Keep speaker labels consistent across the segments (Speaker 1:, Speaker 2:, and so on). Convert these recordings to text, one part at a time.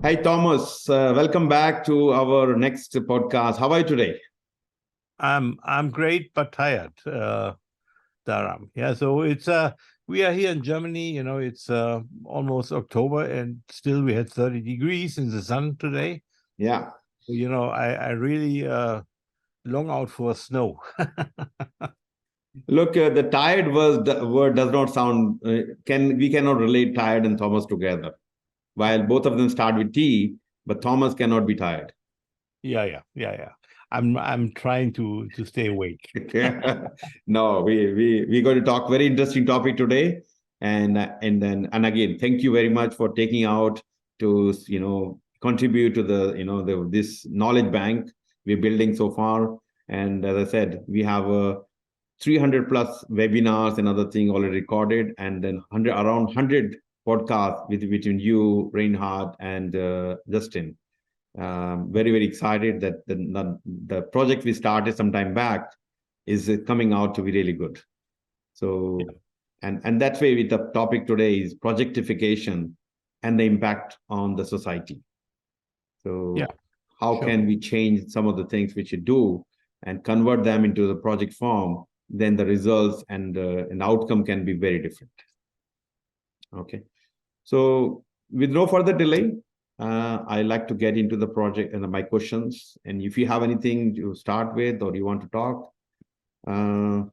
Speaker 1: Hi, Thomas. Welcome back to our next podcast. How are you today?
Speaker 2: I'm great but tired, Dharam. Yeah, so it's we are here in Germany. It's almost October, and still we had 30 degrees in the sun today.
Speaker 1: Yeah.
Speaker 2: I really long out for snow.
Speaker 1: Look, the tired word does not sound. We cannot relate tired and Thomas together. While both of them start with T, but Thomas cannot be tired.
Speaker 2: Yeah. I'm trying to stay awake.
Speaker 1: No, we going to talk very interesting topic today, and again, thank you very much for taking out to contribute to this knowledge bank we're building so far. And as I said, we have 300 plus webinars and other thing already recorded, and then around 100 podcasts between you, Reinhard, and Justin. Very, very excited that the project we started some time back is coming out to be really good. So, and that's why the topic today is projectification and the impact on the society. So,
Speaker 2: Yeah,
Speaker 1: how
Speaker 2: sure.
Speaker 1: can we change some of the things which you do and convert them into the project form? Then the results and outcome can be very different. Okay. So, with no further delay, I like to get into the project and my questions. And if you have anything to start with or you want to talk,
Speaker 2: Well,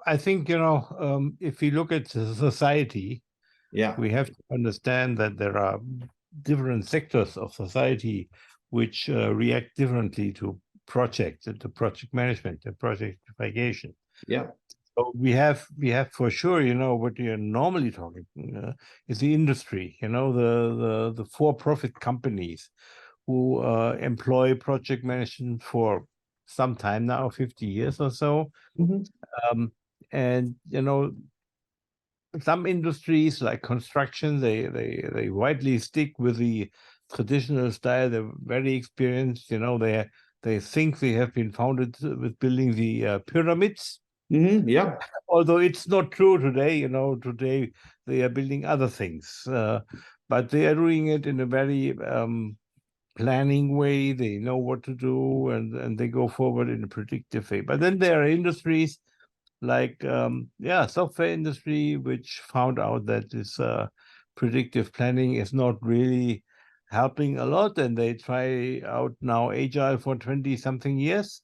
Speaker 2: I think, if we look at society,
Speaker 1: yeah,
Speaker 2: we have to understand that there are different sectors of society which react differently to projects, to project management, to projectification.
Speaker 1: yeah,
Speaker 2: So we have for sure, what you're normally talking is the industry, the for-profit companies who employ project management for some time now, 50 years or so.
Speaker 1: mhm,
Speaker 2: And some industries like construction, they widely stick with the traditional style. They're very experienced. They think they have been founded with building the pyramids.
Speaker 1: yeah,
Speaker 2: Although it's not true today. Today they are building other things, but they are doing it in a very planning way. They know what to do, and they go forward in a predictive way. But then there are industries like software industry, which found out that this predictive planning is not really helping a lot, and they try out now agile for 20 something years,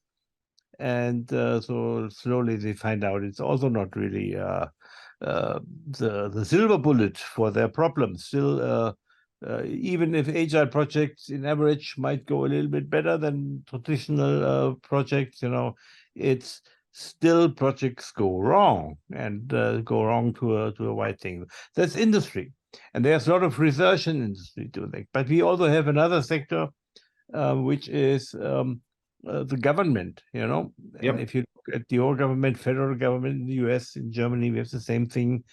Speaker 2: and so slowly they find out it's also not really the silver bullet for their problems. Still, even if agile projects in average might go a little bit better than traditional projects, it's still projects go wrong, and go wrong to a wide thing. That's industry, and there's a lot of research in industry doing that. But we also have another sector, which is the government. And
Speaker 1: yep,
Speaker 2: if you look at the old government, federal government in the US, in Germany, we have the same thing.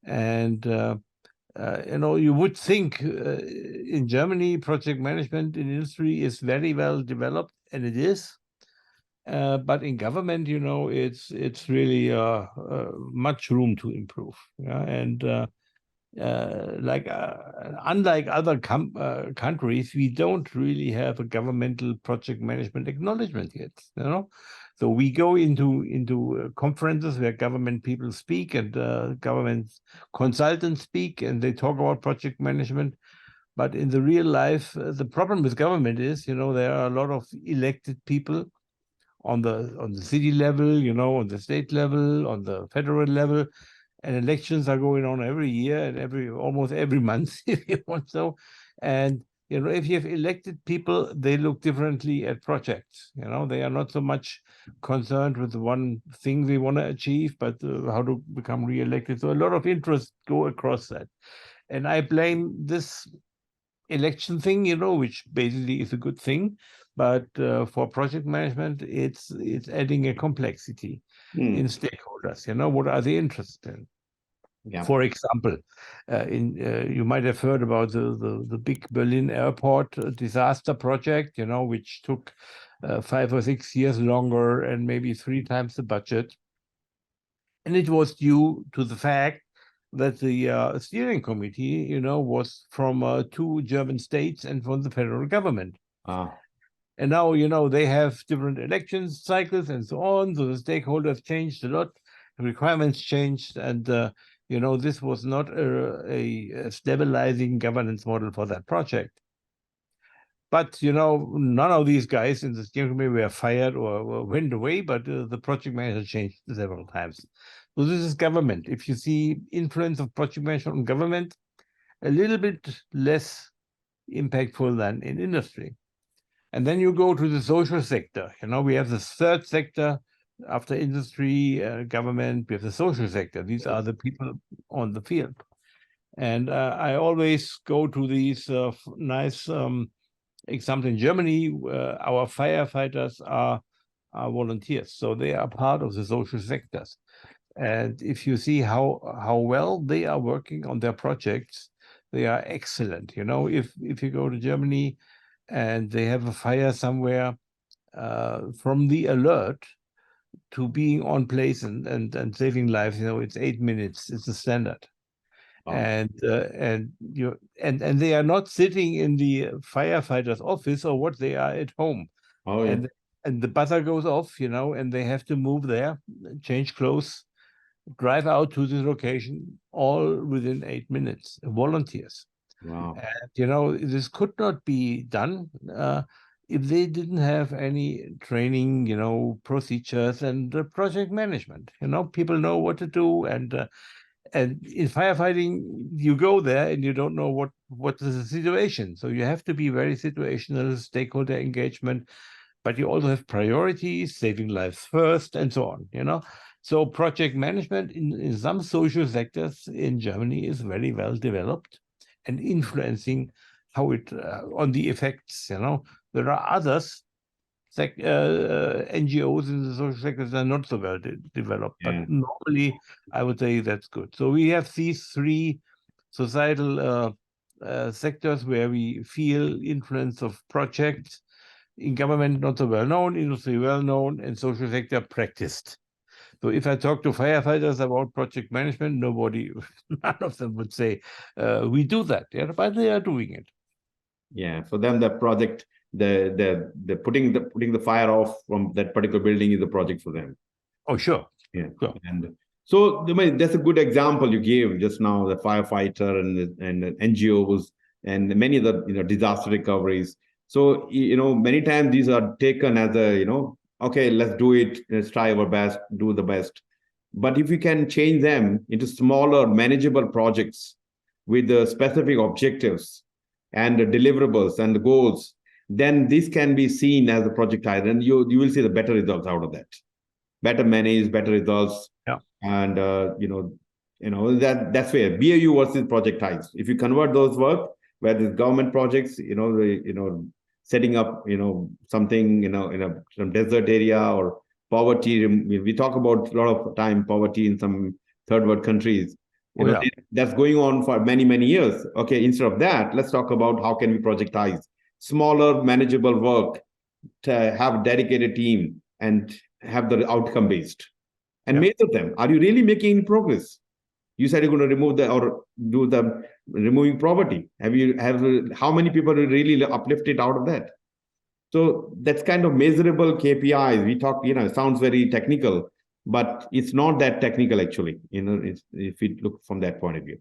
Speaker 2: And you would think in Germany, project management in industry is very well developed, and it is. But in government, it's really much room to improve. Yeah, and unlike other countries, we don't really have a governmental project management acknowledgement yet. So we go into conferences where government people speak, and government consultants speak, and they talk about project management. But in the real life, the problem with government is, there are a lot of elected people on the city level, on the state level, on the federal level, and elections are going on every year and almost every month, if you want so. And if you have elected people, they look differently at projects. They are not so much concerned with the one thing they want to achieve, but how to become re-elected. So a lot of interest go across that, and I blame this election thing, which basically is a good thing, but for project management, it's adding a complexity in stakeholders. What are they interested in?
Speaker 1: yeah,
Speaker 2: For example, you might have heard about the big Berlin airport disaster project, which took 5 or 6 years longer and maybe 3 times the budget. And it was due to the fact that the steering committee, was from 2 German states and from the federal government. And now, they have different election cycles and so on. So the stakeholders changed a lot, the requirements changed, and this was not a stabilizing governance model for that project. But none of these guys in the steering committee were fired or went away, but the project manager changed several times. So this is government. If you see influence of project management on government, a little bit less impactful than in industry. And then you go to the social sector. We have the third sector after industry, government. We have the social sector. These are the people on the field. And I always go to these nice example in Germany. Our firefighters are volunteers, so they are part of the social sectors. And if you see how well they are working on their projects, they are excellent. If you go to Germany and they have a fire somewhere, from the alert to being on place and saving lives, it's 8 minutes. It's the standard.
Speaker 1: Wow.
Speaker 2: And they are not sitting in the firefighter's office or what, they are at home.
Speaker 1: Oh, yeah.
Speaker 2: And the buzzer goes off, and they have to move there, change clothes, drive out to the location, all within 8 minutes. Volunteers.
Speaker 1: Wow.
Speaker 2: And this could not be done if they didn't have any training, procedures and project management. People know what to do, and in firefighting, you go there and you don't know what is the situation. So you have to be very situational, stakeholder engagement, but you also have priorities, saving lives first, and so on. So project management in some social sectors in Germany is very well developed and influencing how it on the effects. There are others, NGOs in the social sectors are not so well developed, but normally I would say that's good. So we have these 3 societal sectors where we feel influence of projects. In government, not so well known, industry well known, and social sector practiced. So if I talk to firefighters about project management, none of them would say, we do that, but they are doing it.
Speaker 1: Yeah, for them, the project, the putting the fire off from that particular building is the project for them.
Speaker 2: Oh, sure.
Speaker 1: Yeah.
Speaker 2: Sure.
Speaker 1: And so that's a good example you gave just now, the firefighter and NGOs and many of the disaster recoveries. So many times these are taken as a okay, let's do it, let's try our best, do the best. But if we can change them into smaller, manageable projects with the specific objectives and the deliverables and the goals, then this can be seen as a projectized, and you will see the better results out of that. Better managed, better results.
Speaker 2: Yeah.
Speaker 1: And that's where BAU versus projectized. If you convert those work, where the government projects, setting up, something, in some desert area or poverty. We talk about a lot of time poverty in some third world countries. That's going on for many, many years. Okay, instead of that, let's talk about how can we projectize smaller, manageable work to have a dedicated team and have the outcome based and measure them. Are you really making any progress? You said you're going to remove do the removing poverty. How many people are really uplifted out of that? So that's kind of measurable KPIs. We talk, it sounds very technical, but it's not that technical actually, if we look from that point of view.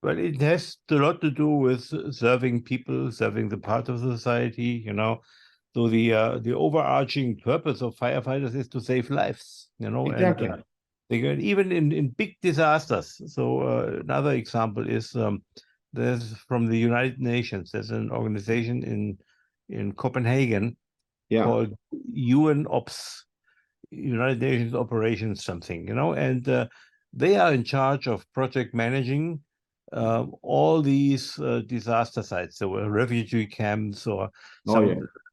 Speaker 2: Well, it has a lot to do with serving people, serving the part of society, So the overarching purpose of firefighters is to save lives,
Speaker 1: Exactly.
Speaker 2: And even in big disasters. So another example is there's from the United Nations. There's an organization in Copenhagen called UNOPS, United Nations Operations something, and they are in charge of project managing all these disaster sites. So refugee camps or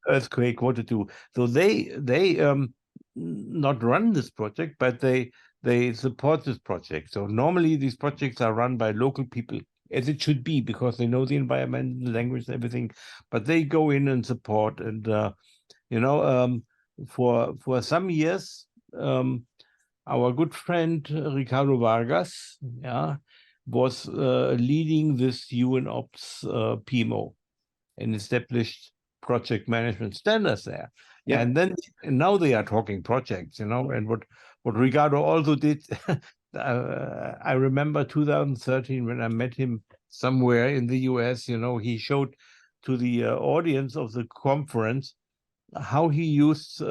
Speaker 2: earthquake, what to do. So they not run this project, but they support this project. So normally these projects are run by local people, as it should be, because they know the environment, the language, everything. But they go in and support, and for some years, our good friend Ricardo Vargas, was leading this UNOPS PMO and established project management standards there.
Speaker 1: Yeah.
Speaker 2: And now they are talking projects, and what Ricardo also did. I remember 2013 when I met him somewhere in the US. He showed to the audience of the conference how he used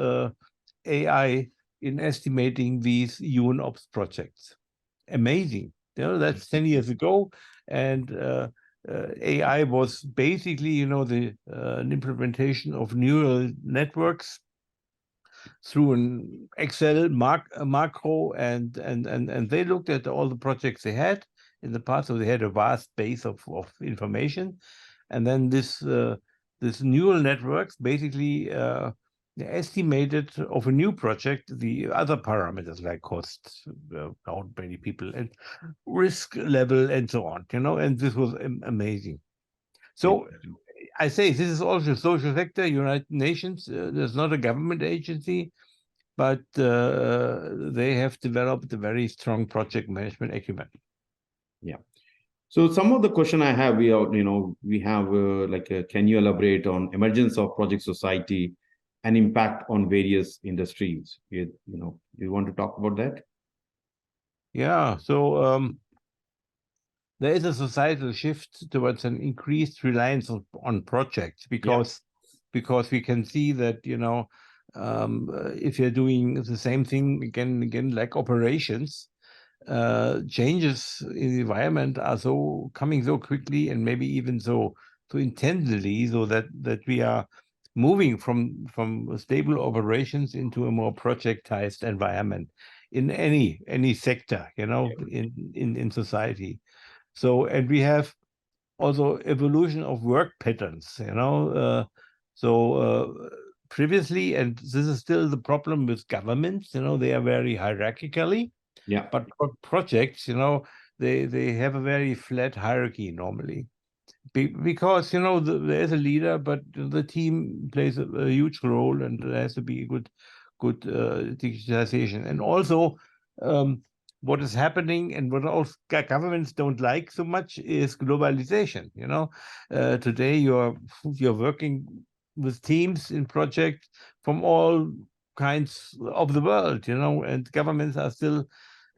Speaker 2: AI in estimating these UNOPS projects. Amazing. That's 10 years ago, and AI was basically, an implementation of neural networks through an Excel macro, and they looked at all the projects they had in the past. So they had a vast base of information, and then this neural networks basically estimated of a new project the other parameters like cost, how many people, and risk level, and so on. And this was amazing. So I say this is also social sector, United Nations. There's not a government agency, but they have developed a very strong project management acumen.
Speaker 1: Yeah. So some of the question I have, we have can you elaborate on emergence of project society and impact on various industries? You want to talk about that?
Speaker 2: Yeah. So there is a societal shift towards an increased reliance on projects because we can see that if you're doing the same thing again and again, like operations, changes in the environment are coming so quickly, and maybe even so intensely, so that we are moving from stable operations into a more projectized environment in any sector, in society. So, and we have also evolution of work patterns, previously, and this is still the problem with governments, they are very hierarchically.
Speaker 1: Yeah.
Speaker 2: But for projects, they have a very flat hierarchy normally, because there's a leader, but the team plays a huge role, and there has to be a good digitization. And also, what is happening and what also governments don't like so much is globalization. Today you're working with teams in projects from all kinds of the world, and governments are still,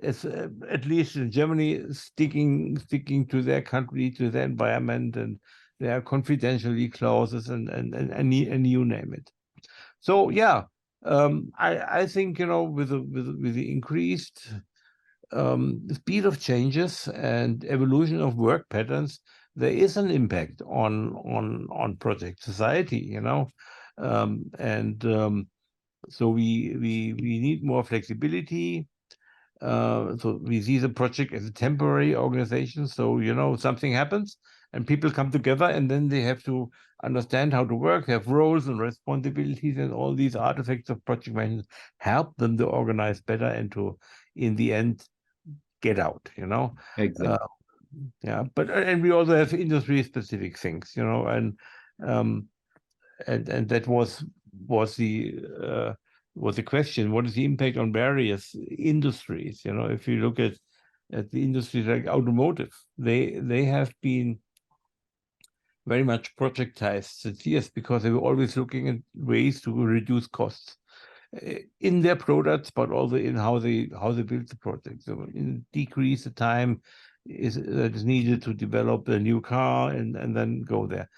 Speaker 2: at least in Germany, sticking to their country, to their environment, and there are confidentiality clauses and you name it. So yeah, I think with the increased speed of changes and evolution of work patterns, there is an impact on project society, so we need more flexibility. So we see the project as a temporary organization. So, something happens and people come together, and then they have to understand how to work, have roles and responsibilities, and all these artifacts of project management help them to organize better and to, in the end, get out,
Speaker 1: Exactly.
Speaker 2: And we also have industry-specific things, and that was the question: what is the impact on various industries? If you look at the industries like automotive, they have been very much projectized since years, because they were always looking at ways to reduce costs in their products, but also in how they build the product. So decrease the time that is needed to develop a new car and then go there.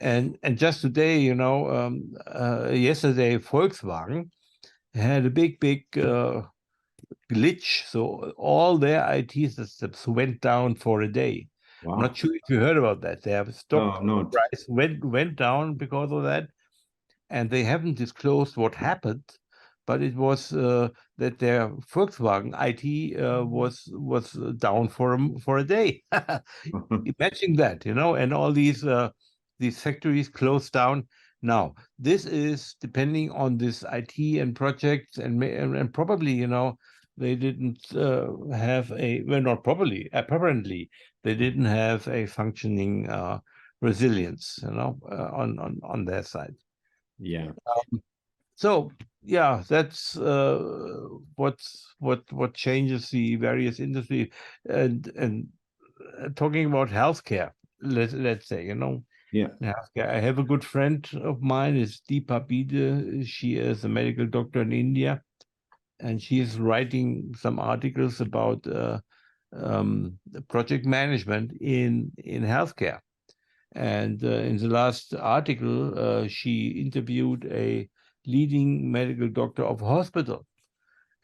Speaker 2: And just today, yesterday, Volkswagen had a big glitch. So all their IT systems went down for a day.
Speaker 1: Wow.
Speaker 2: I'm not sure if you heard about that. Their stock price went down because of that, and they haven't disclosed what happened. But it was that their Volkswagen IT was down for a day. Imagine that, and all these factories closed down. Now, this is depending on this IT and projects, and probably, they didn't have not probably, apparently, they didn't have a functioning resilience, on their side.
Speaker 1: Yeah.
Speaker 2: So yeah, that's what changes the various industry, and talking about healthcare, let's say,
Speaker 1: Yeah.
Speaker 2: healthcare. I have a good friend of mine, is Deepa Bide. She is a medical doctor in India, and she is writing some articles about project management in healthcare. And in the last article, she interviewed a leading medical doctor of a hospital.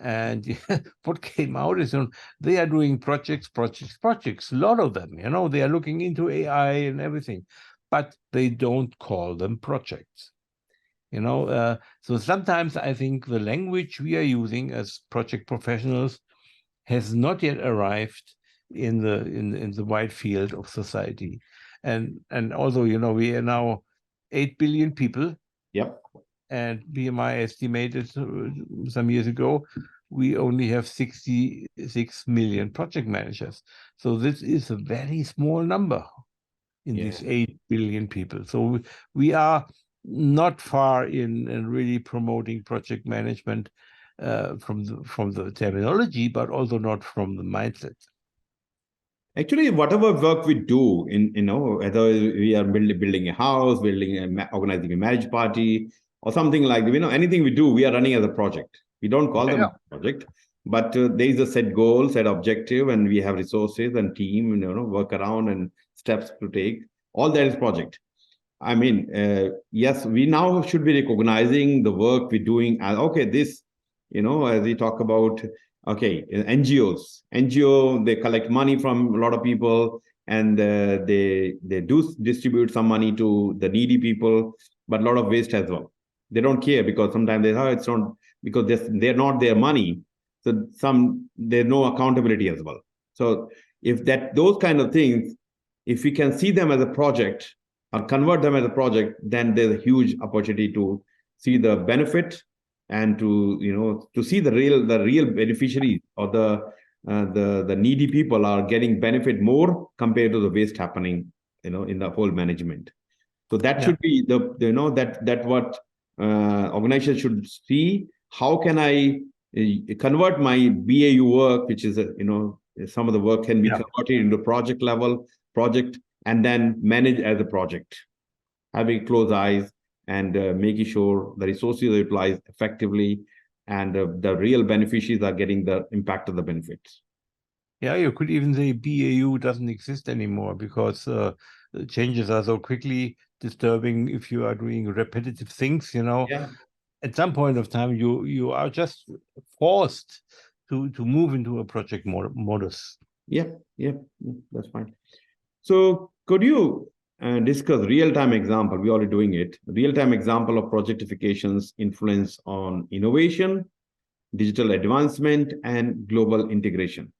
Speaker 2: And what came out is they are doing projects, a lot of them. They are looking into AI and everything, but they don't call them projects. So sometimes I think the language we are using as project professionals has not yet arrived in the wide field of society. And also, we are now 8 billion people.
Speaker 1: Yep.
Speaker 2: And BMI estimated some years ago, we only have 66 million project managers. So this is a very small number in these 8 billion people. So we are not far in really promoting project management from the terminology, but also not from the mindset.
Speaker 1: Actually, whatever work we do whether we are building a house, organizing a marriage party, or something like anything we do, we are running as a project. We don't call them a project, but there is a set goal, set objective, and we have resources and team, work around and steps to take. All that is project. I mean, yes, we now should be recognizing the work we're doing. Okay, this, as we talk about. Okay, NGO, they collect money from a lot of people, and they do distribute some money to the needy people, but a lot of waste as well. They don't care because sometimes it's not, because they're not their money. So there's no accountability as well. So if those kind of things, if we can see them as a project or convert them as a project, then there's a huge opportunity to see the benefit and to see the real beneficiaries, or the needy people are getting benefit more compared to the waste happening in the whole management. So that should be that what organizations should see. How can I convert my BAU work, which is some of the work can be converted into project level and then manage as a project, having close eyes and making sure the resources are utilized effectively, and the real beneficiaries are getting the impact of the benefits.
Speaker 2: Yeah, you could even say BAU doesn't exist anymore, because changes are so quickly disturbing if you are doing repetitive things. At some point of time, you are just forced to move into a project modus.
Speaker 1: Yeah, that's fine. So could you discuss real-time example? We're already doing it. Real-time example of projectification's influence on innovation, digital advancement, and global integration.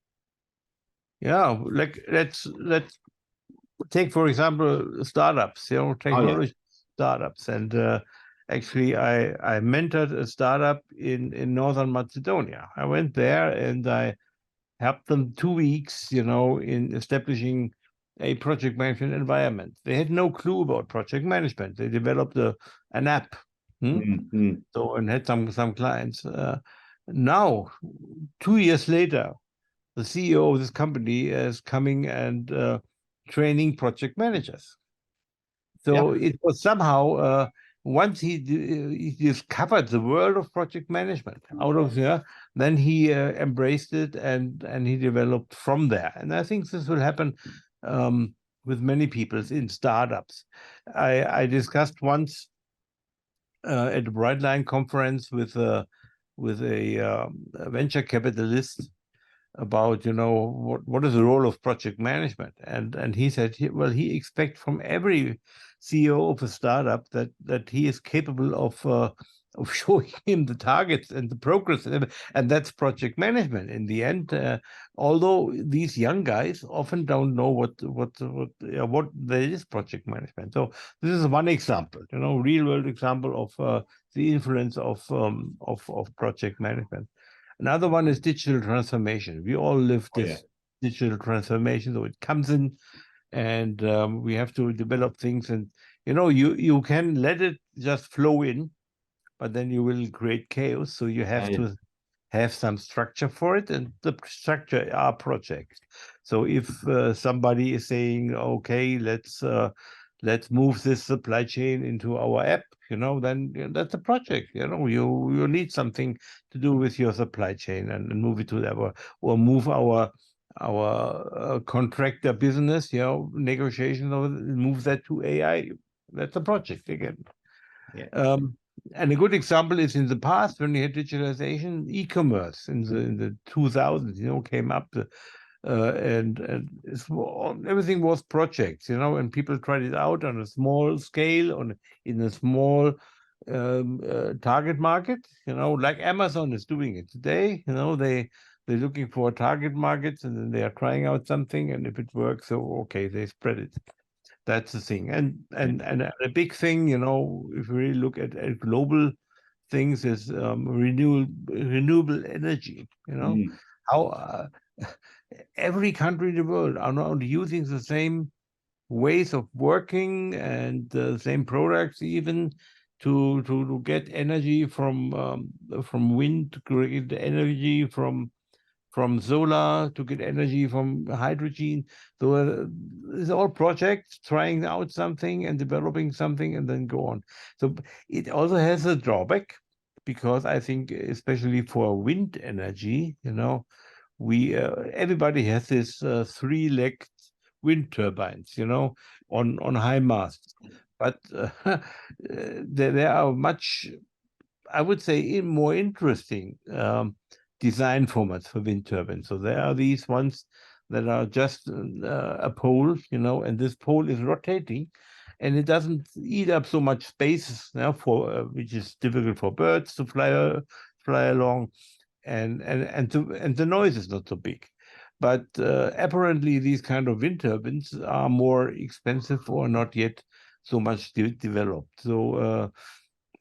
Speaker 2: Yeah, let's take, for example, startups. Technology startups, and actually, I mentored a startup in Northern Macedonia. I went there and I helped them 2 weeks, in establishing a project management environment. They had no clue about project management. They developed an app. So, and had some clients. Now, 2 years later, the CEO of this company is coming and training project managers. So it was somehow, once he discovered the world of project management out of there, then he embraced it and he developed from there. And I think this will happen with many people in startups. I discussed once at a Brightline conference with a venture capitalist about what is the role of project management, and he said he expects from every CEO of a startup that he is capable of showing him the targets and the progress, and that's project management in the end. Although these young guys often don't know what there is project management. So this is one example, real world example of the influence of project management. Another one is digital transformation. We all live this digital transformation, so it comes in, and we have to develop things. And you can let it just flow in, but then you will create chaos. So you have to have some structure for it, and the structure are projects. So if somebody is saying, okay, let's move this supply chain into our app, then that's a project. You need something to do with your supply chain and move it to or move our contractor business, negotiation, or move that to AI. That's a project again.
Speaker 1: Yeah.
Speaker 2: And a good example is in the past when we had digitalization, e-commerce in the 2000s, came up, and everything was projects, and people tried it out on a small scale, in a small target market, like Amazon is doing it today. They're looking for target markets, and then they are trying out something, and if it works, so okay, they spread it. That's the thing. And a big thing, if we really look at global things, is renewable energy. How every country in the world are not using the same ways of working and the same products, even to get energy from wind, to create energy from solar, to get energy from hydrogen. So it's all projects trying out something and developing something and then go on. So it also has a drawback, because I think especially for wind energy, everybody has this three-legged wind turbines, on high masts. But there are much, I would say, more interesting design formats for wind turbines. So there are these ones that are just a pole, and this pole is rotating, and it doesn't eat up so much space which is difficult for birds to fly along, and the noise is not so big. But apparently these kind of wind turbines are more expensive or not yet so much developed. So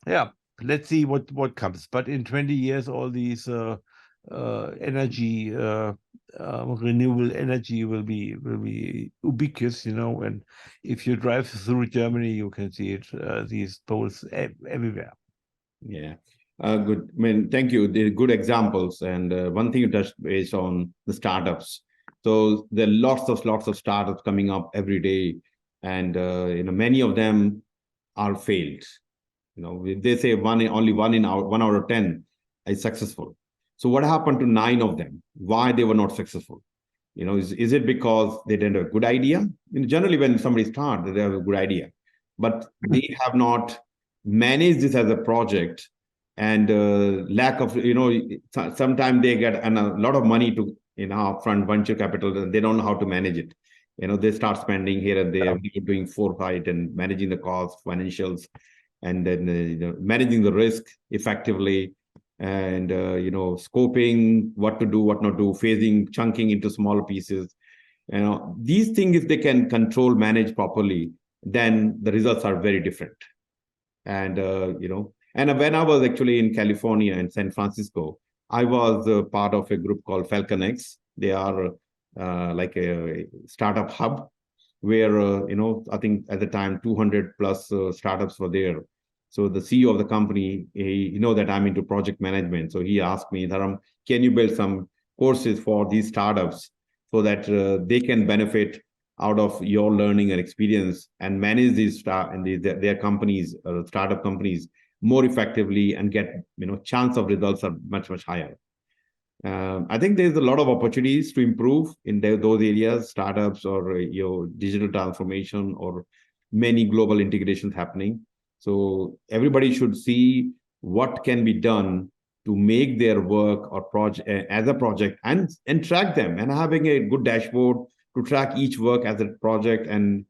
Speaker 2: yeah, let's see what comes. But in 20 years, all these energy, renewable energy will be ubiquitous, and if you drive through Germany, you can see it, these poles everywhere.
Speaker 1: Yeah. Good. I mean, thank you. They're good examples. And one thing you touched base on the startups. So there are lots of startups coming up every day, and many of them are failed. They say only one out of 10 is successful. So what happened to 9 of them? Why they were not successful? Is it because they didn't have a good idea? Generally, when somebody starts, they have a good idea, but they have not managed this as a project, and lack of, sometimes they get a lot of money to, upfront venture capital, and they don't know how to manage it. They start spending here and there, doing foresight and managing the costs, financials, and then managing the risk effectively, and scoping what to do, what not do, phasing, chunking into smaller pieces. These things, if they can control, manage properly, then the results are very different. And and when I was actually in California and San Francisco, I was part of a group called Falcon X. They are like a startup hub where I think at the time 200 plus startups were there. So the CEO of the company, he that I'm into project management. So he asked me, Dharam, can you build some courses for these startups so that they can benefit out of your learning and experience and manage these their companies, startup companies, more effectively, and get chance of results are much higher. I think there's a lot of opportunities to improve in those areas, startups or digital transformation, or many global integrations happening. So everybody should see what can be done to make their work or project as a project, and track them, and having a good dashboard to track each work as a project. And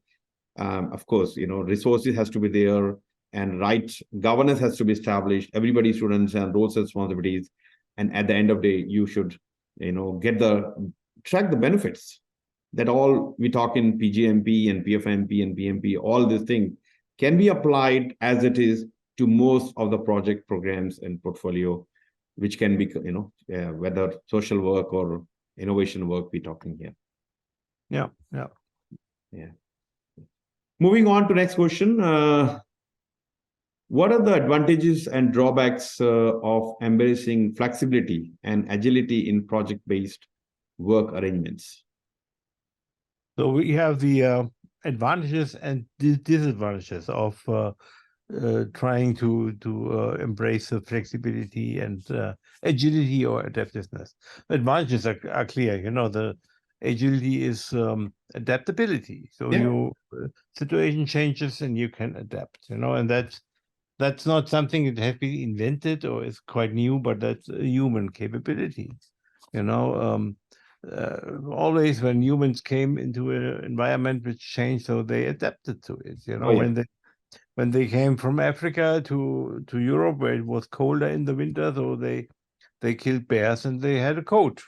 Speaker 1: of course, resources has to be there, and right governance has to be established. Everybody should understand roles and responsibilities. And at the end of the day, you should, track the benefits. That all we talk in PgMP and PfMP and PMP, all these things can be applied as it is to most of the project programs and portfolio, which can be, whether social work or innovation work we're talking here.
Speaker 2: Yeah.
Speaker 1: Moving on to next question. What are the advantages and drawbacks of embracing flexibility and agility in project-based work arrangements?
Speaker 2: So we have the advantages and disadvantages of trying to embrace the flexibility and agility or adaptiveness. The advantages are clear. You know, the agility is adaptability. So you situation changes and you can adapt. You know, and that's not something that has been invented or is quite new, but that's a human capability. You know, always when humans came into an environment which changed, so they adapted to it. You know, when they came from Africa to Europe, where it was colder in the winter, so they killed bears and they had a coat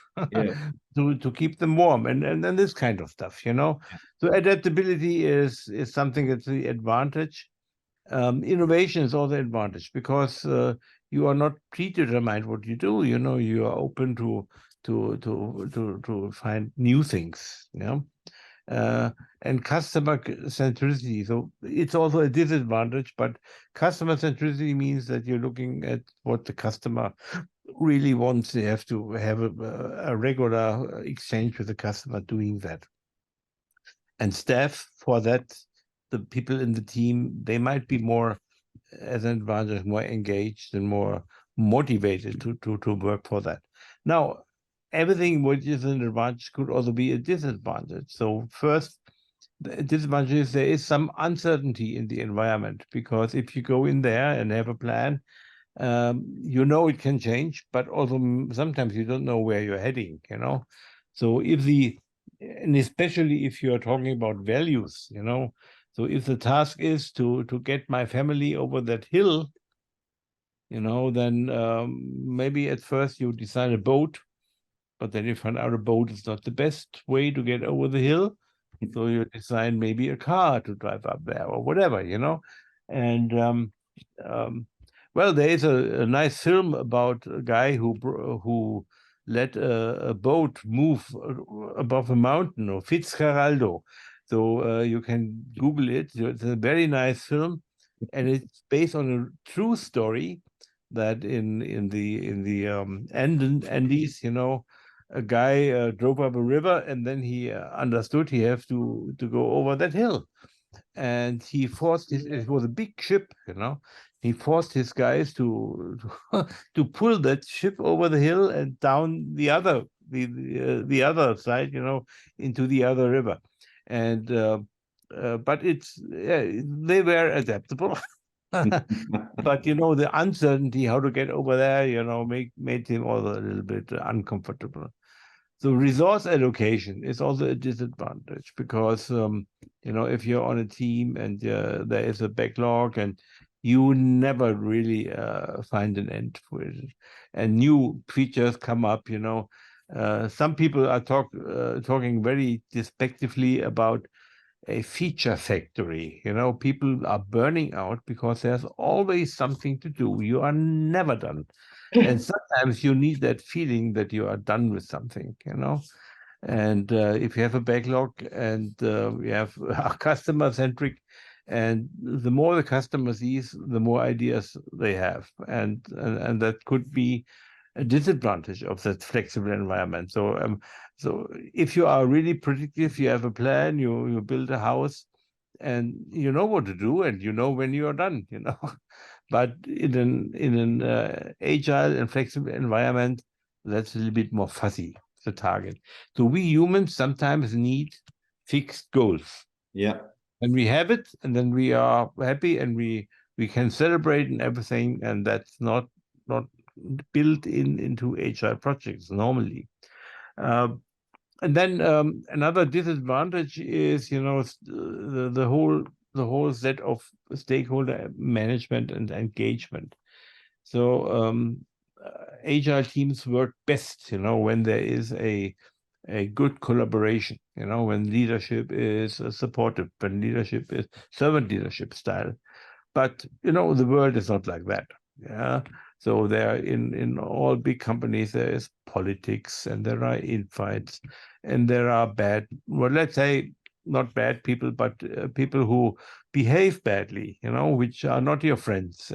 Speaker 2: to keep them warm, and then this kind of stuff. You know, so adaptability is something that's the advantage. Innovation is also advantage because you are not predetermined what you do. You know, you are open to find new things. You know, and customer centricity. So it's also a disadvantage, but customer centricity means that you're looking at what the customer really wants. They have to have a regular exchange with the customer doing that. And staff for that, the people in the team, they might be more, as an advantage, more engaged and more motivated to work for that. Now, everything which is an advantage could also be a disadvantage. So first, the disadvantage is there is some uncertainty in the environment, because if you go in there and have a plan, you know it can change, but also sometimes you don't know where you're heading, you know. So and especially if you're talking about values, you know, so if the task is to get my family over that hill, you know, then maybe at first you design a boat, but then you find out a boat is not the best way to get over the hill. So you design maybe a car to drive up there or whatever, you know. And well, there is a nice film about a guy who let a boat move above a mountain, or Fitzgeraldo. So you can Google it. It's a very nice film, and it's based on a true story that in the Andes, you know, a guy drove up a river, and then he understood he have to go over that hill, and he forced it was a big ship, you know, he forced his guys to pull that ship over the hill and down the other side, you know, into the other river. And but they were adaptable. But you know, the uncertainty how to get over there, you know, made him also a little bit uncomfortable. So resource allocation is also a disadvantage, because you know, if you're on a team and there is a backlog and you never really find an end for it, and new features come up, you know, some people are talking very despectively about a feature factory. You know, people are burning out because there's always something to do. You are never done. And sometimes you need that feeling that you are done with something, you know. And if you have a backlog and we have are customer centric, and the more the customer sees, the more ideas they have, and that could be a disadvantage of that flexible environment. So if you are really predictive, you have a plan, you build a house, and you know what to do, and you know when you are done, you know. But in an agile and flexible environment, that's a little bit more fuzzy, the target. So we humans sometimes need fixed goals.
Speaker 1: Yeah.
Speaker 2: And we have it, and then we are happy, and we can celebrate and everything, and that's not built into agile projects normally. And then another disadvantage is, you know, the whole set of stakeholder management and engagement. So agile teams work best, you know, when there is a good collaboration, you know, when leadership is supportive, when leadership is servant leadership style. But you know, the world is not like that. Yeah. So there, in all big companies, there is politics, and there are infights, and there are bad, well, let's say, not bad people, but people who behave badly, which are not your friends.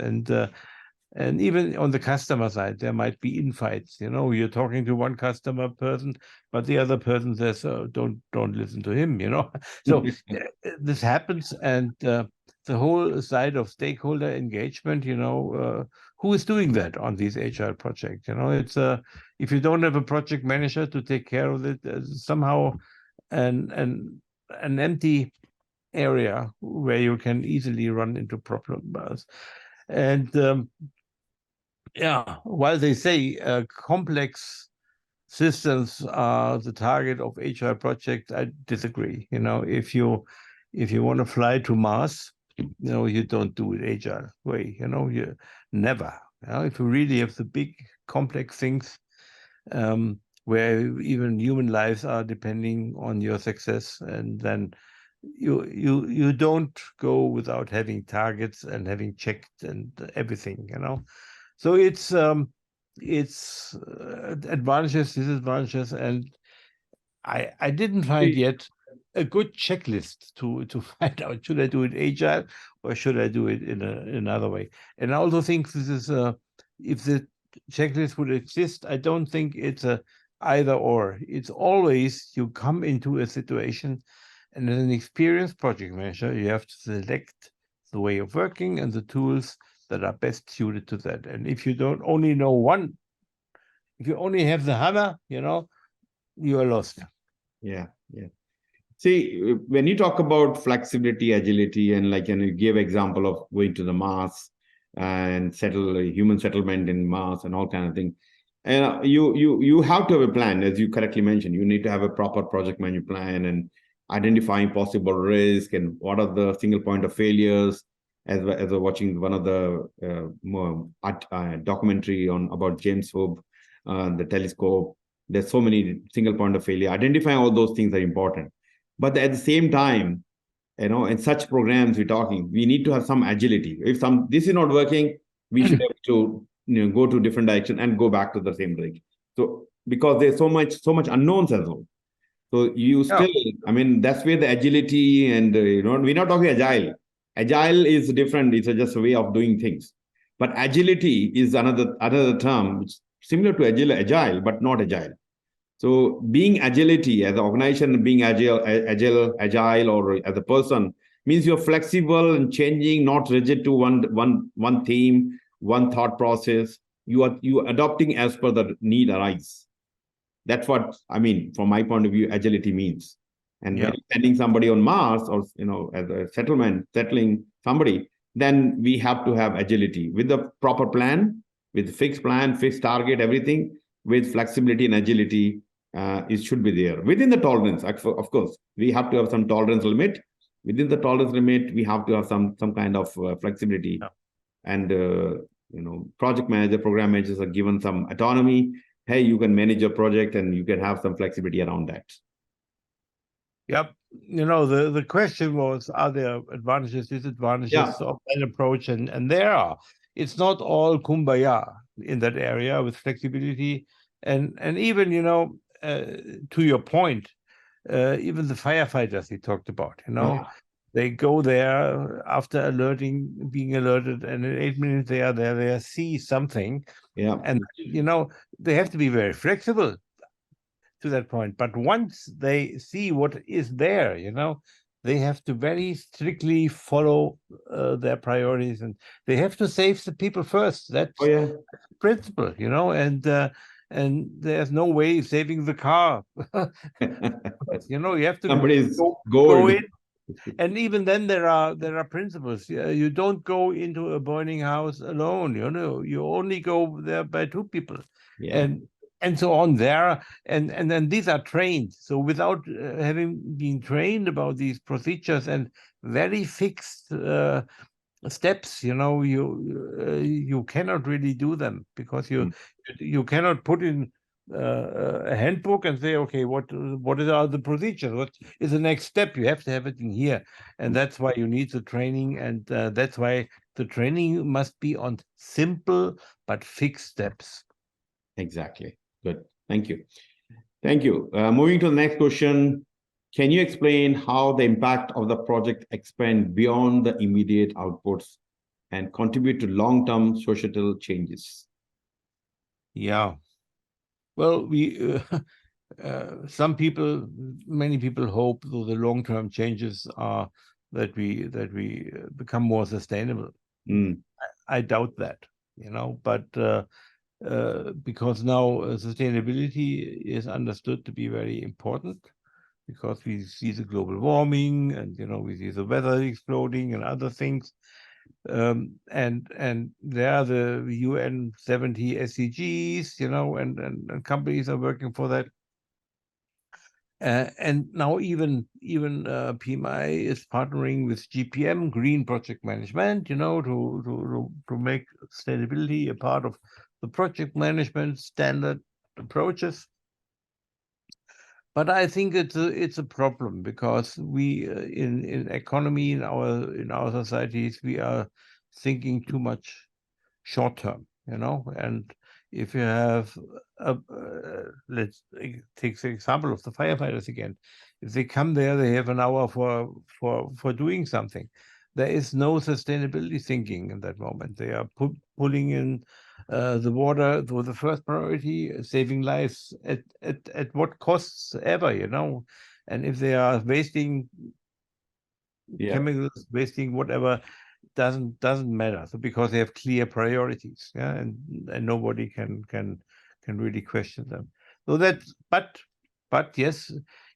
Speaker 2: And even on the customer side, there might be infights. You're talking to one customer person, but the other person says, don't listen to him, So this happens, and the whole side of stakeholder engagement, who is doing that on these agile projects? It's if you don't have a project manager to take care of it, somehow an empty area where you can easily run into problems. And while they say complex systems are the target of agile projects, I disagree. If you want to fly to Mars, you don't do it agile way. You never. If you really have the big complex things where even human lives are depending on your success, and then you don't go without having targets and having checked and everything. So it's advantages, disadvantages, and I didn't find yet a good checklist to find out, should I do it agile or should I do it in another way? And I also think this is if the checklist would exist, I don't think it's a either or. It's always you come into a situation, and as an experienced project manager, you have to select the way of working and the tools that are best suited to that. And if you don't only know one, if you only have the hammer, you are lost.
Speaker 1: Yeah. See, when you talk about flexibility, agility, and you give example of going to the Mars and human settlement in Mars and all kind of things, and you have to have a plan, as you correctly mentioned. You need to have a proper project management plan and identifying possible risk and what are the single point of failures. As we're watching one of the more documentary about James Webb, the telescope, there's so many single point of failure. Identifying all those things are important. But at the same time, in such programs we need to have some agility. If this is not working, we should have to go to different direction and go back to the same direction. So because there's so much unknowns as well. So you still, that's where the agility and we're not talking agile. Agile is different. It's just a way of doing things. But agility is another term which similar to agile, but not agile. So being agility as an organization, being agile, or as a person means you're flexible and changing, not rigid to one theme, one thought process. You are adopting as per the need arise. That's what from my point of view, agility means. And when you're sending somebody on Mars, or as a settling somebody, then we have to have agility with the proper plan, with fixed plan, fixed target, everything with flexibility and agility. It should be there within the tolerance. Of course, we have to have some tolerance limit. Within the tolerance limit, we have to have some kind of flexibility. And project manager, program managers are given some autonomy. Hey, you can manage your project and you can have some flexibility around that.
Speaker 2: Yep. The question was, are there advantages, disadvantages of that approach? And there are. It's not all kumbaya in that area with flexibility. And even, to your point, even the firefighters he talked about, they go there after being alerted, and in 8 minutes they are there, they see something.
Speaker 1: Yeah.
Speaker 2: And, they have to be very flexible to that point. But once they see what is there, they have to very strictly follow their priorities, and they have to save the people first. That's the principle, and there's no way saving the car. You have to go in. And even then there are principles. You don't go into a burning house alone. You only go there by two people. And so on there, and then these are trained. So without having been trained about these procedures and very fixed steps, you cannot really do them, because you cannot put in a handbook and say, okay, what are the procedures? What is the next step? You have to have it in here, and that's why you need the training, and that's why the training must be on simple but fixed steps.
Speaker 1: Exactly. Good. Thank you. Moving to the next question. Can you explain how the impact of the project expand beyond the immediate outputs and contribute to long-term societal changes?
Speaker 2: Yeah. Well, many people hope that the long-term changes are that we become more sustainable.
Speaker 1: Mm.
Speaker 2: I doubt that, but because now sustainability is understood to be very important, because we see the global warming and we see the weather exploding and other things. And there are the UN 70 SDGs, and companies are working for that. And now even PMI is partnering with GPM, Green Project Management, to make sustainability a part of the project management standard approaches. But I think it's a problem, because we in economy, in our societies, we are thinking too much short term, and if you have let's take the example of the firefighters again. If they come there, they have an hour for doing something. There is no sustainability thinking in that moment. They are pulling in the water for the first priority, saving lives at what costs ever, and if they are wasting chemicals, wasting whatever, doesn't matter. So because they have clear priorities, and nobody can really question them. So that, but yes,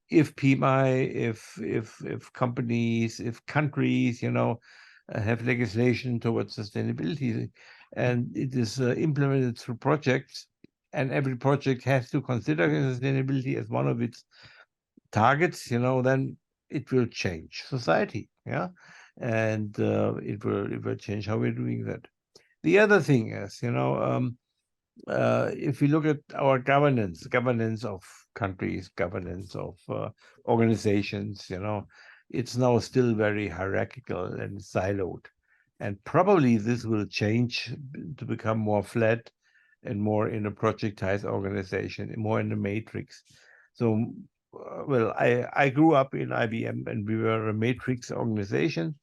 Speaker 2: if PMI, if companies, if countries, have legislation towards sustainability, and it is implemented through projects, and every project has to consider sustainability as one of its targets, then it will change society, and it will change how we're doing that. The other thing is, if we look at our governance of countries, governance of organizations, it's now still very hierarchical and siloed, and probably this will change to become more flat and more in a projectized organization, more in the matrix. So well, I grew up in IBM, and we were a matrix organization,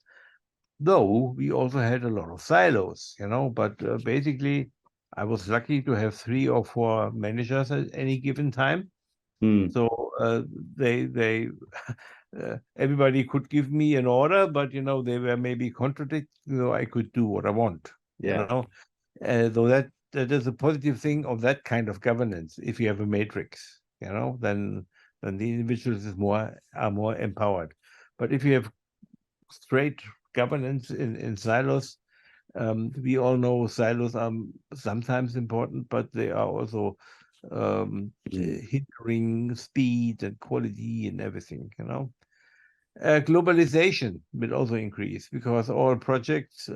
Speaker 2: though we also had a lot of silos, but basically I was lucky to have 3 or 4 managers at any given time.
Speaker 1: Mm.
Speaker 2: So they everybody could give me an order, but they were maybe contradicted, so I could do what I want. So that is a positive thing of that kind of governance. If you have a matrix, then the individuals are more empowered. But if you have straight governance in silos, we all know silos are sometimes important, but they are also hindering speed and quality and everything, globalization will also increase, because all projects,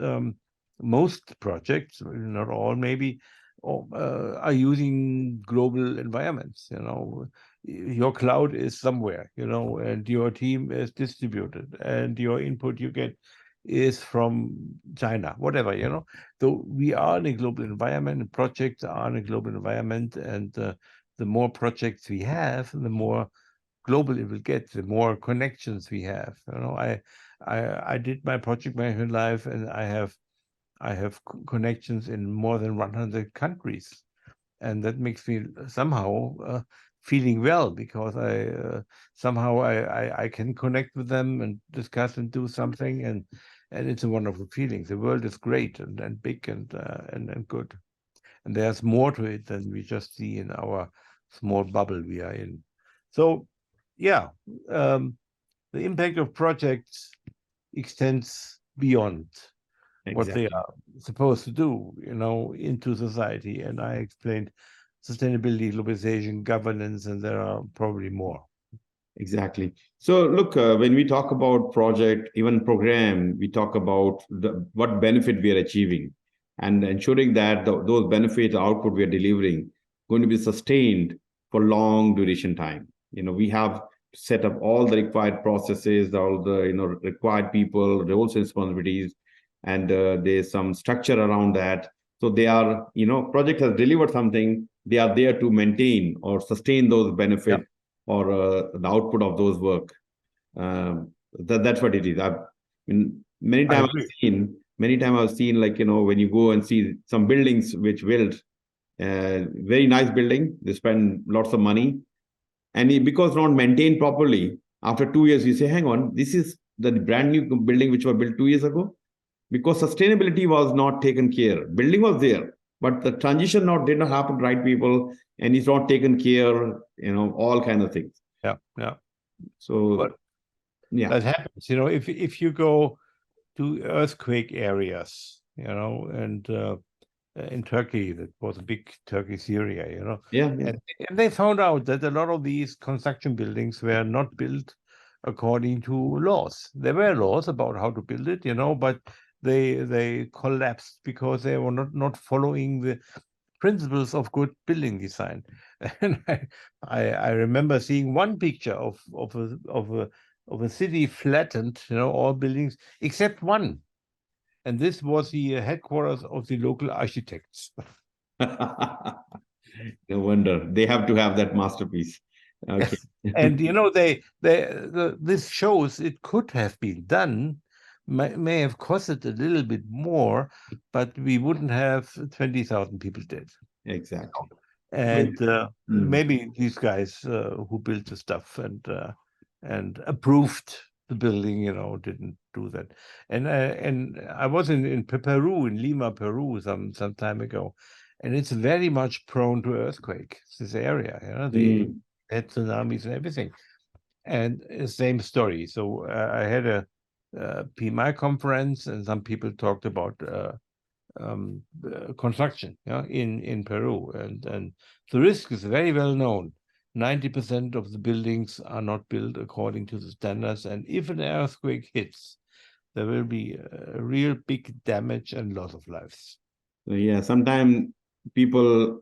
Speaker 2: most projects, not all maybe, are using global environments. Your cloud is somewhere, and your team is distributed, and your input you get is from China, whatever, So we are in a global environment, and projects are in a global environment, and the more projects we have, the more global it will get, the more connections we have. I did my project management life, and I have connections in more than 100 countries, and that makes me somehow feeling well, because I can connect with them and discuss and do something, and it's a wonderful feeling. The world is great and big and good, and there's more to it than we just see in our small bubble we are in. So yeah, the impact of projects extends beyond what they are supposed to do, into society. And I explained sustainability, globalization, governance, and there are probably more.
Speaker 1: Exactly. So look, when we talk about project, even program, we talk about what benefit we are achieving, and ensuring that those benefit output we are delivering going to be sustained for long duration time. We have set up all the required processes, all the required people, roles and responsibilities, and there's some structure around that. So they are, project has delivered something, they are there to maintain or sustain those benefits. Or the output of those work. That's what it is. Many
Speaker 2: I
Speaker 1: times
Speaker 2: agree.
Speaker 1: I've seen, like, when you go and see some buildings which built, very nice building, they spend lots of money, and because not maintained properly, after 2 years, you say, hang on, this is the brand new building which was built 2 years ago, because sustainability was not taken care. Building was there, but the transition did not happen to right people, and it's not taken care, all kind of things.
Speaker 2: Yeah, yeah.
Speaker 1: So,
Speaker 2: But
Speaker 1: yeah.
Speaker 2: that happens. If you go to earthquake areas, and in Turkey, that was a big Turkey, Syria,
Speaker 1: Yeah, yeah.
Speaker 2: and they found out that a lot of these construction buildings were not built according to laws. There were laws about how to build it, but they collapsed because they were not following the principles of good building design. And I remember seeing one picture of a city flattened, all buildings except one, and this was the headquarters of the local architects.
Speaker 1: No wonder they have to have that masterpiece. Okay.
Speaker 2: And this shows it could have been done, may have costed a little bit more, but we wouldn't have 20,000 people dead.
Speaker 1: Exactly.
Speaker 2: And maybe these guys who built the stuff and approved the building, didn't do that. And I was in Peru, in Lima, Peru, some time ago, and it's very much prone to earthquake. This area, they had tsunamis and everything. And same story. So I had a PMI conference, and some people talked about construction, in Peru, and the risk is very well known. 90% of the buildings are not built according to the standards, and if an earthquake hits, there will be a real big damage and loss of lives.
Speaker 1: Yeah, sometimes people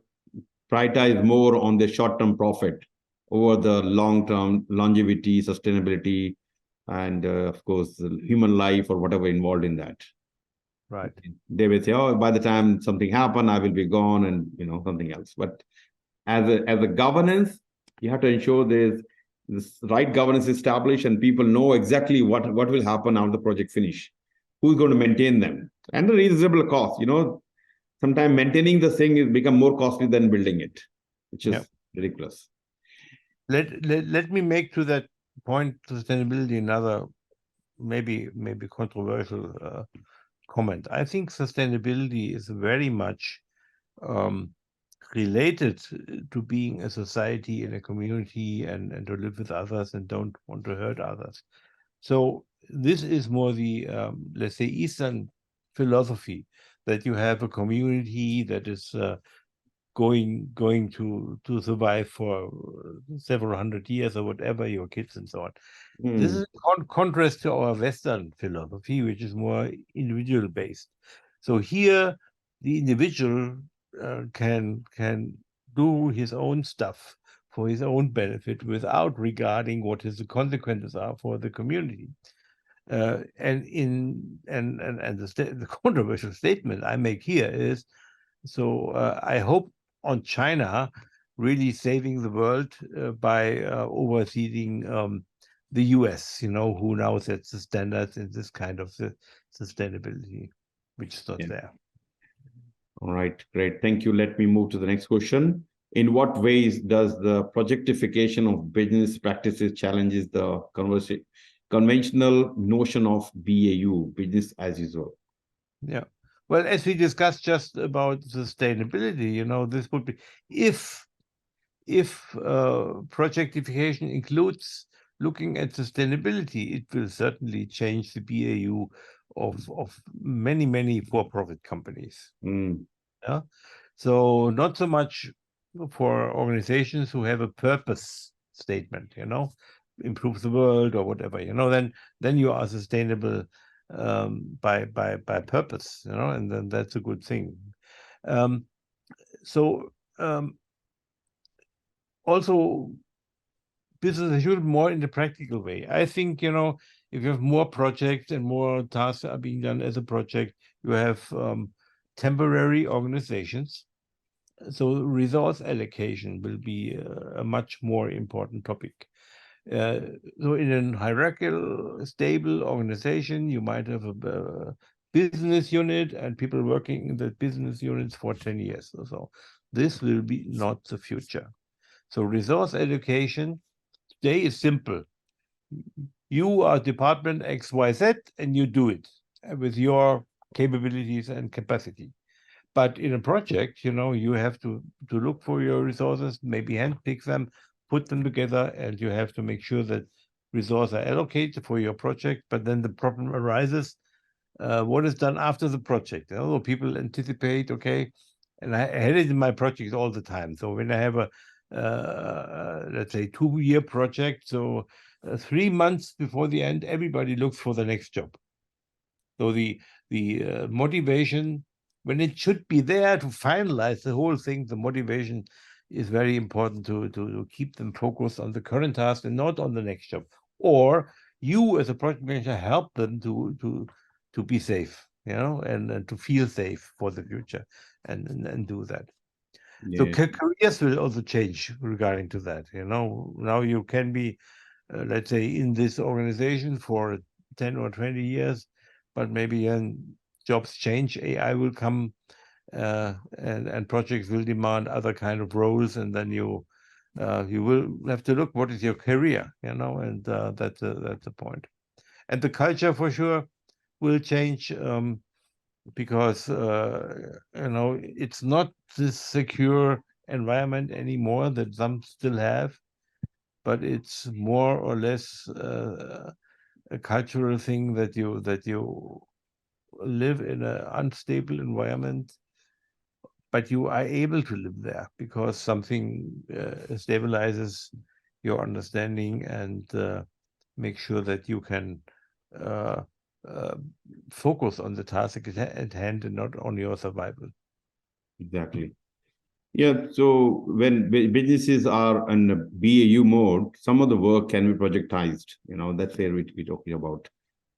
Speaker 1: prioritize more on the short-term profit over the long-term longevity, sustainability, and of course, human life or whatever involved in that.
Speaker 2: Right.
Speaker 1: They will say, "Oh, by the time something happen, I will be gone," and something else. But as a governance, you have to ensure there's this right governance established, and people know exactly what will happen after the project finish, who's going to maintain them, and a reasonable cost. Sometimes maintaining the thing is become more costly than building it, which is ridiculous.
Speaker 2: Let me make to that point sustainability another maybe controversial comment. I think sustainability is very much related to being a society in a community and to live with others and don't want to hurt others. So this is more the let's say Eastern philosophy, that you have a community that is going to survive for several hundred years or whatever, your kids and so on. This is contrast to our Western philosophy, which is more individual based. So here, the individual can do his own stuff for his own benefit without regarding what his consequences are for the community. And the controversial statement I make here is, so I hope on China really saving the world by overseeing the US, who now sets the standards in this kind of sustainability, which is not there.
Speaker 1: All right, great. Thank you. Let me move to the next question. In what ways does the projectification of business practices challenges the conventional notion of BAU, business as usual?
Speaker 2: Yeah. Well, as we discussed just about sustainability, this would be if projectification includes looking at sustainability, it will certainly change the BAU of many for-profit companies. Yeah. So not so much for organizations who have a purpose statement, improve the world or whatever, then you are sustainable by purpose, and then that's a good thing. Also, business as usual, more in the practical way. I think, if you have more projects and more tasks are being done as a project, you have temporary organizations. So resource allocation will be a much more important topic. So in a hierarchical, stable organization, you might have a business unit and people working in the business units for 10 years or so. This will be not the future. So resource allocation today is simple. You are department XYZ and you do it with your capabilities and capacity. But in a project, you have to look for your resources, maybe handpick them, put them together, and you have to make sure that resources are allocated for your project. But then the problem arises, what is done after the project? People anticipate, okay, and I had it in my projects all the time. So when I have a, let's say, 2-year project, so 3 months before the end, everybody looks for the next job. So the motivation, when it should be there to finalize the whole thing, the motivation is very important to keep them focused on the current task and not on the next job. Or you as a project manager help them to be safe, and to feel safe for the future and do that. So
Speaker 1: Yeah.
Speaker 2: careers will also change regarding to that. Now you can be, let's say, in this organization for 10 or 20 years, but maybe jobs change, AI will come, and projects will demand other kind of roles, and then you will have to look what is your career, and that's the point. And the culture for sure will change, because it's not this secure environment anymore that some still have, but it's more or less a cultural thing that you live in an unstable environment, but you are able to live there because something stabilizes your understanding and make sure that you can uh, uh, focus on the task at hand and not on your survival.
Speaker 1: Exactly. Yeah. So when businesses are in a BAU mode, some of the work can be projectized. That's where we're talking about.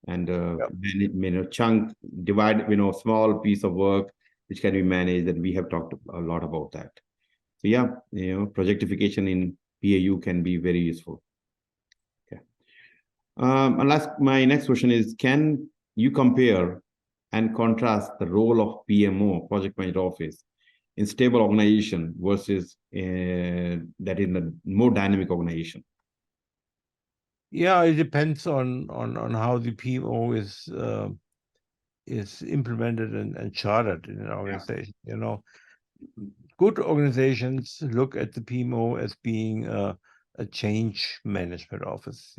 Speaker 1: And then chunk, divide, small piece of work which can be managed. And we have talked a lot about that. So yeah, projectification in BAU can be very useful. Okay. My next question is, can you compare and contrast the role of PMO, project manager office, in stable organization versus that in a more dynamic organization?
Speaker 2: Yeah, it depends on how the PMO is implemented and chartered in an organization. Good organizations look at the PMO as being a change management office,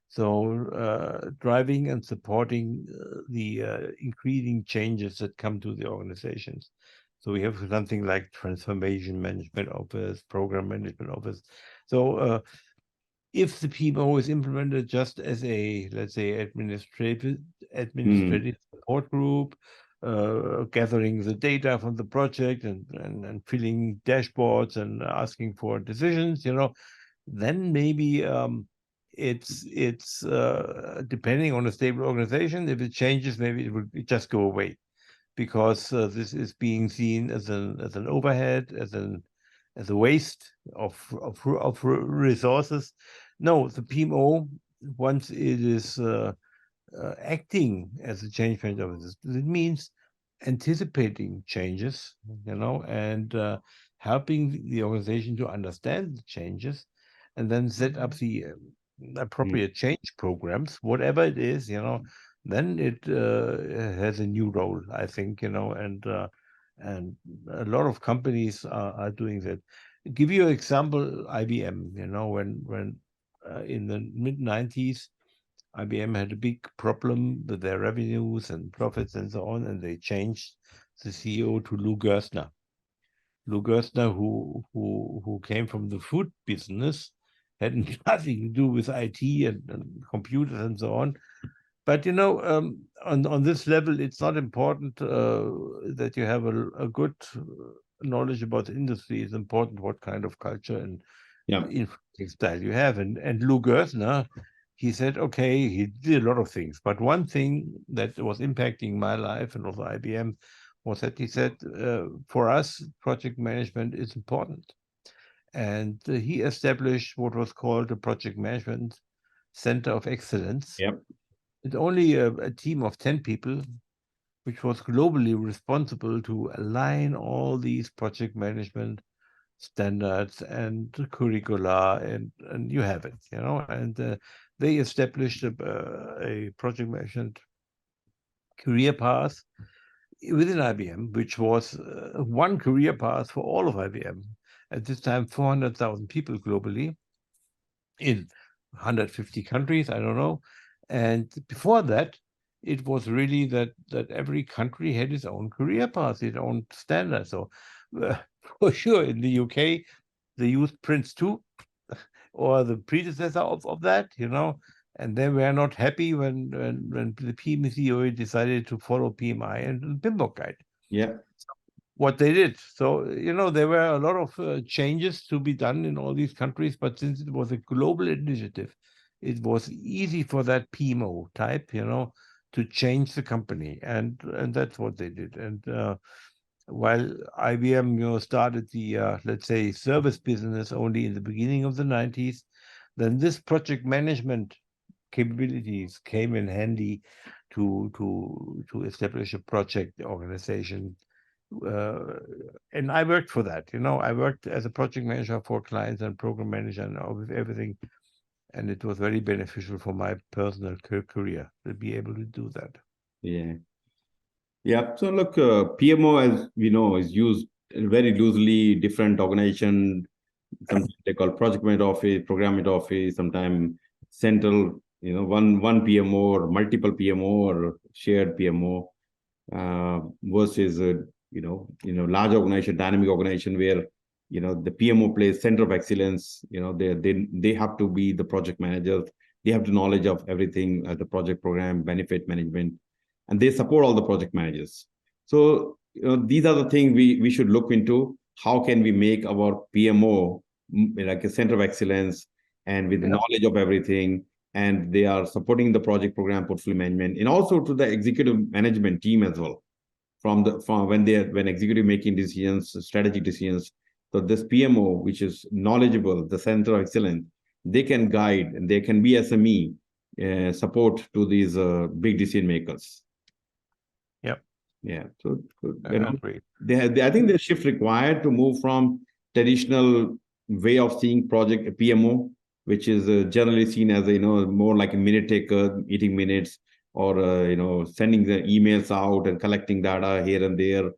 Speaker 2: so driving and supporting the increasing changes that come to the organizations. So we have something like transformation management office, program management office. So if the PMO is implemented just as a, let's say, administrative support group, gathering the data from the project and filling dashboards and asking for decisions, then maybe it's depending on a stable organization. If it changes, maybe it will just go away, because this is being seen as an overhead, as a waste of resources. No, the PMO, once it is acting as a change manager, it means anticipating changes, and helping the organization to understand the changes, and then set up the appropriate change programs, whatever it is, then it has a new role, I think, and a lot of companies are doing that. Give you an example, IBM, when in the mid-90s, IBM had a big problem with their revenues and profits and so on, and they changed the CEO to Lou Gerstner. Lou Gerstner, who came from the food business, had nothing to do with IT and computers and so on. But on this level, it's not important that you have a good knowledge about the industry. It's important what kind of culture and influencing style you have. And Lou Gerstner, he said, okay, he did a lot of things, but one thing that was impacting my life and also IBM was that he said, for us, project management is important. And he established what was called a Project Management Center of Excellence.
Speaker 1: Yep.
Speaker 2: It's only a team of 10 people, which was globally responsible to align all these project management standards and curricula, and you have it, and they established a project management career path within IBM, which was one career path for all of IBM. At this time, 400,000 people globally in 150 countries, I don't know. And before that, it was really that every country had its own career path, its own standard. So for sure, in the UK, they used Prince 2 or the predecessor of that, and they were not happy when the PMCOE decided to follow PMI and the PMBOK guide.
Speaker 1: Yeah.
Speaker 2: What they did. So, there were a lot of changes to be done in all these countries, but since it was a global initiative, it was easy for that PMO type, to change the company. And that's what they did. And while IBM, started the, let's say, service business only in the beginning of the 90s, then this project management capabilities came in handy to establish a project organization. And I worked for that. I worked as a project manager for clients and program manager and with everything. And it was very beneficial for my personal career to be able to do that.
Speaker 1: Yeah. Yeah. So look, PMO, as we know, is used very loosely. Different organization, sometimes they call project management office, program management office, sometimes central, one PMO or multiple PMO or shared PMO, versus large organization, dynamic organization where the PMO plays center of excellence. They have to be the project managers. They have the knowledge of everything, the project program, benefit management, and they support all the project managers. So these are the things we should look into. How can we make our PMO like a center of excellence and with the knowledge of everything, and they are supporting the project program portfolio management, and also to the executive management team as well, from when executive making decisions, strategic decisions. So this PMO, which is knowledgeable, the center of excellence, they can guide and they can be SME support to these big decision makers.
Speaker 2: Yep.
Speaker 1: Yeah. So
Speaker 2: Great.
Speaker 1: I think the shift required to move from traditional way of seeing project PMO, which is generally seen as more like a minute taker, eating minutes, or sending the emails out and collecting data here and there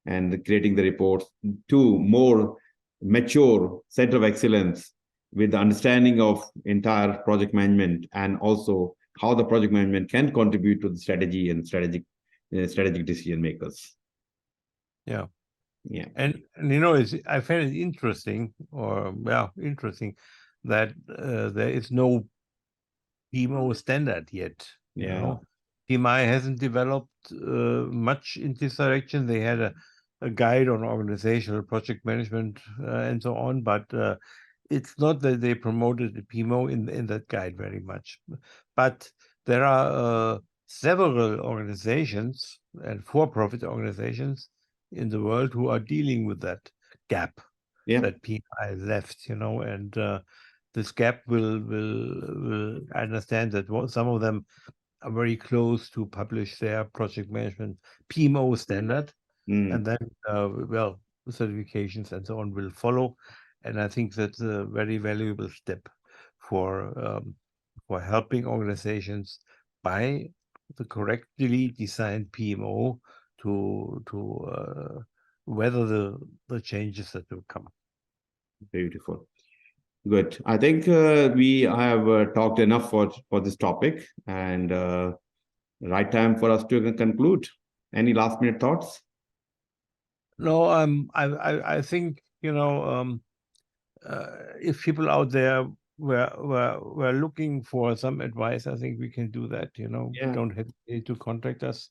Speaker 1: and creating the reports, to more mature center of excellence with the understanding of entire project management, and also how the project management can contribute to the strategy and strategic decision makers.
Speaker 2: Yeah.
Speaker 1: Yeah.
Speaker 2: And I find it interesting, that there is no PMO standard yet.
Speaker 1: Yeah.
Speaker 2: PMI hasn't developed much in this direction. They had a guide on organizational project management and so on, but it's not that they promoted the PMO in that guide very much. But there are several organizations and for-profit organizations in the world who are dealing with that gap that PMI left, and this gap will I understand that some of them are very close to publish their project management PMO standard, and then certifications and so on will follow. And I think that's a very valuable step for helping organizations by the correctly designed PMO to weather the changes that will come.
Speaker 1: Beautiful. Good. I think we have talked enough for this topic, and right time for us to conclude. Any last minute thoughts?
Speaker 2: No, I think if people out there were looking for some advice, I think we can do that. Don't hesitate to contact us.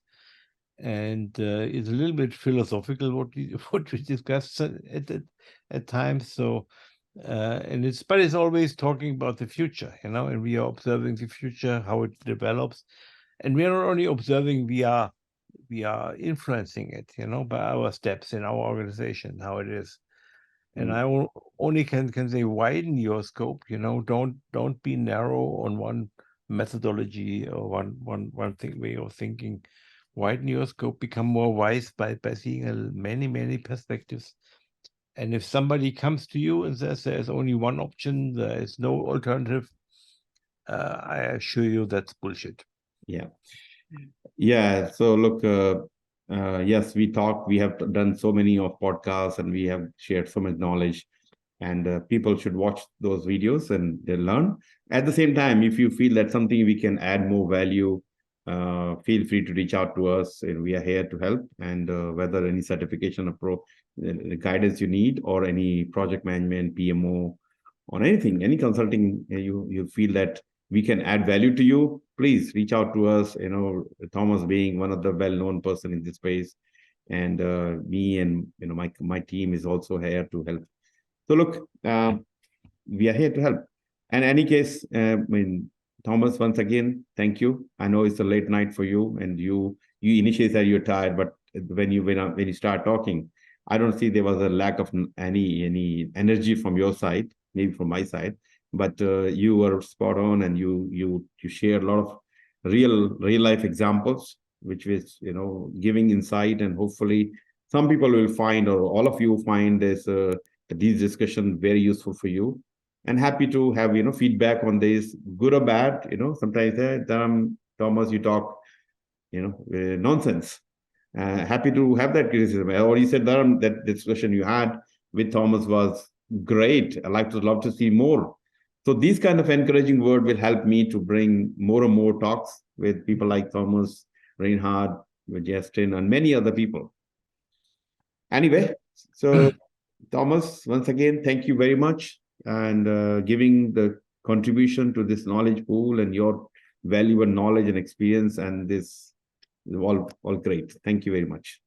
Speaker 2: And it's a little bit philosophical what we discussed at times. So but it's always talking about the future, and we are observing the future, how it develops, and we are not only observing, we are influencing it, by our steps in our organization, how it is. And I only can say widen your scope. Don't be narrow on one methodology or one way of thinking. Widen your scope, become more wise by seeing many perspectives. And if somebody comes to you and says there's only one option, there is no alternative, I assure you that's bullshit.
Speaker 1: Yeah. So look, yes, we have done so many of podcasts, and we have shared so much knowledge, and people should watch those videos and they learn. At the same time, if you feel that something we can add more value, feel free to reach out to us, and we are here to help. And whether any certification guidance you need, or any project management, PMO, or anything, any consulting, you feel that we can add value to you, please reach out to us. Thomas being one of the well-known person in this space, and me and my team is also here to help. So look, we are here to help. And in any case, Thomas, once again, thank you. I know it's a late night for you, and you initially said you're tired, but when you start talking, I don't see there was a lack of any energy from your side, maybe from my side, but you were spot on, and you shared a lot of real life examples, which was giving insight, and hopefully some people will find, or all of you find these discussions very useful for you. And happy to have feedback on this, good or bad. Sometimes Thomas, you talk nonsense. Happy to have that criticism. Or you said that discussion you had with Thomas was great. I'd love to see more. So these kind of encouraging word will help me to bring more and more talks with people like Thomas, Reinhard, with Justin, and many other people. Anyway, so Thomas, once again, thank you very much, and giving the contribution to this knowledge pool, and your valuable knowledge and experience, and this all great. Thank you very much.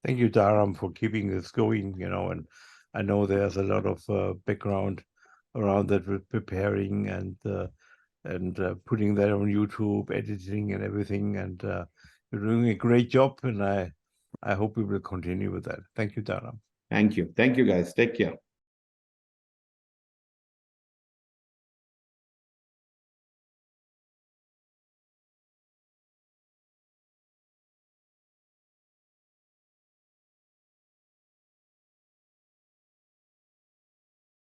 Speaker 2: Thank you, Dharam, for keeping this going. And I know there's a lot of background around that with preparing and putting that on YouTube, editing and everything. And you're doing a great job, and I hope we will continue with that. Thank you, Dharam.
Speaker 1: Thank you. Thank you, guys. Take care.